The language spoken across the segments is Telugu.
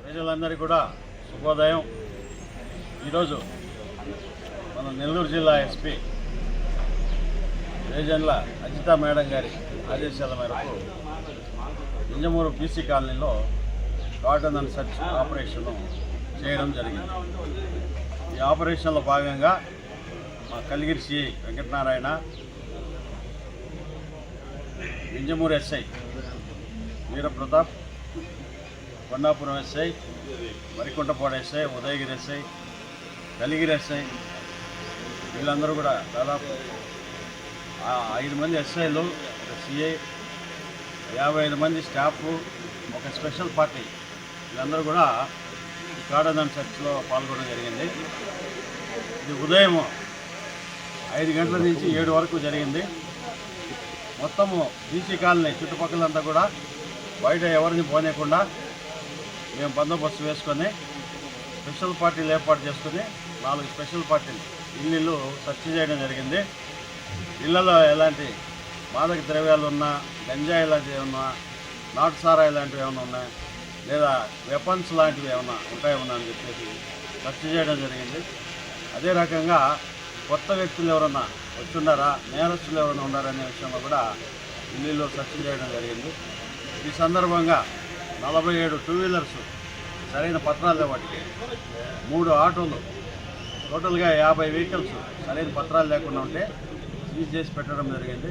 ప్రజలందరికీ కూడా శుభోదయం. ఈరోజు మన నెల్లూరు జిల్లా ఎస్పీ రేజన్ల అజితా మేడం గారి ఆదేశాల మేరకు ఇంజమూరు బీసీ కాలనీలో గార్డెన్ అండ్ సర్చ్ ఆపరేషన్ చేయడం జరిగింది. ఈ ఆపరేషన్లో భాగంగా మా Kaligiri CI Venkatanarayana, Injamuru SI Veera Pratap, Kondapuram SI, Varikuntapadu SI, Udayagiri SI, Kaligiri SI వీళ్ళందరూ కూడా దాదాపు 5 మంది ఎస్ఐలు, ఒక సిఐ, 55 మంది స్టాఫ్, ఒక స్పెషల్ పార్టీ వీళ్ళందరూ కూడా ఈ గార్డెన్ అండ్ సర్చ్లో పాల్గొనడం జరిగింది. ఇది ఉదయం 5 గంటల నుంచి 7 వరకు జరిగింది. మొత్తము బీసీ కాలనీ చుట్టుపక్కలంతా కూడా బయట ఎవరిని పోనీయకుండా మేము బందోబస్తు వేసుకొని స్పెషల్ పార్టీలు ఏర్పాటు చేసుకుని 4 స్పెషల్ పార్టీలు ఇల్లు సెర్చ్ చేయడం జరిగింది. ఇళ్లలో ఎలాంటి మాదక ద్రవ్యాలు ఉన్నా, గంజాయి లాంటివి ఏమన్నా, నాటు సారా ఇలాంటివి ఏమైనా ఉన్నాయి, లేదా వెపన్స్ లాంటివి ఏమైనా ఉంటాయేమన్నా అని చెప్పేసి సెర్చ్ చేయడం జరిగింది. అదే రకంగా కొత్త వ్యక్తులు ఎవరన్నా వచ్చున్నారా, నేరస్తులు ఎవరైనా ఉన్నారనే విషయంలో కూడా ఇల్లు సెర్చ్ చేయడం జరిగింది. ఈ సందర్భంగా 47 2 వీలర్స్ సరైన పత్రాలు వాటికి, 3 ఆటోలు, టోటల్గా 50 వెహికల్స్ సరైన పత్రాలు లేకుండా ఉంటే సీజ్ చేసి పెట్టడం జరిగింది.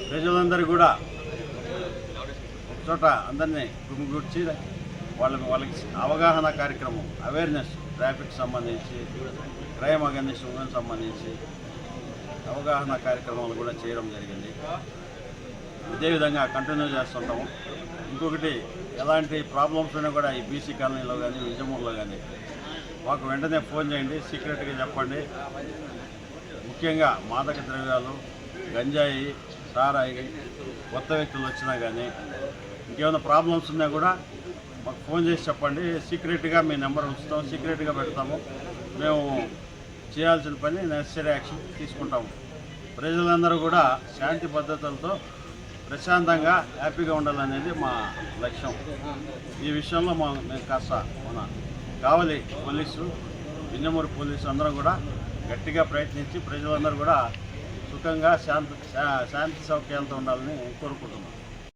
ప్రజలందరూ కూడా ఒకచోట అందరినీ గుమిగూర్చి వాళ్ళకి అవగాహన కార్యక్రమం, అవేర్నెస్, ట్రాఫిక్ సంబంధించి, క్రైమ్ అగెన్స్ట్ ఉమెన్ సంబంధించి అవగాహన కార్యక్రమాలు కూడా చేయడం జరిగింది. ఇదే విధంగా కంటిన్యూ చేస్తుంటాము. ఇంకొకటి, ఎలాంటి ప్రాబ్లమ్స్ ఉన్నా కూడా ఈ బీసీ కాలనీలో కానీ, విజయమూరులో కానీ మాకు వెంటనే ఫోన్ చేయండి, సీక్రెట్గా చెప్పండి. ముఖ్యంగా మాదక ద్రవ్యాలు, గంజాయి, సారాయి, కొత్త వ్యక్తులు వచ్చినా కానీ ఇంకేమైనా ప్రాబ్లమ్స్ ఉన్నా కూడా మాకు ఫోన్ చేసి చెప్పండి. సీక్రెట్గా మీ నెంబర్ ఉంచుతాం, సీక్రెట్గా పెడతాము. మేము చేయాల్సిన పని నెసరీ యాక్షన్ తీసుకుంటాము. ప్రజలందరూ కూడా శాంతి భద్రతలతో ప్రశాంతంగా హ్యాపీగా ఉండాలనేది మా లక్ష్యం. ఈ విషయంలో మేము కాస్త మన కావలి పోలీసు, ఇంజమూరు పోలీసు అందరం కూడా గట్టిగా ప్రయత్నించి ప్రజలందరూ కూడా సుఖంగా శాంతి సౌఖ్యాలతో ఉండాలని కోరుకుంటున్నాం.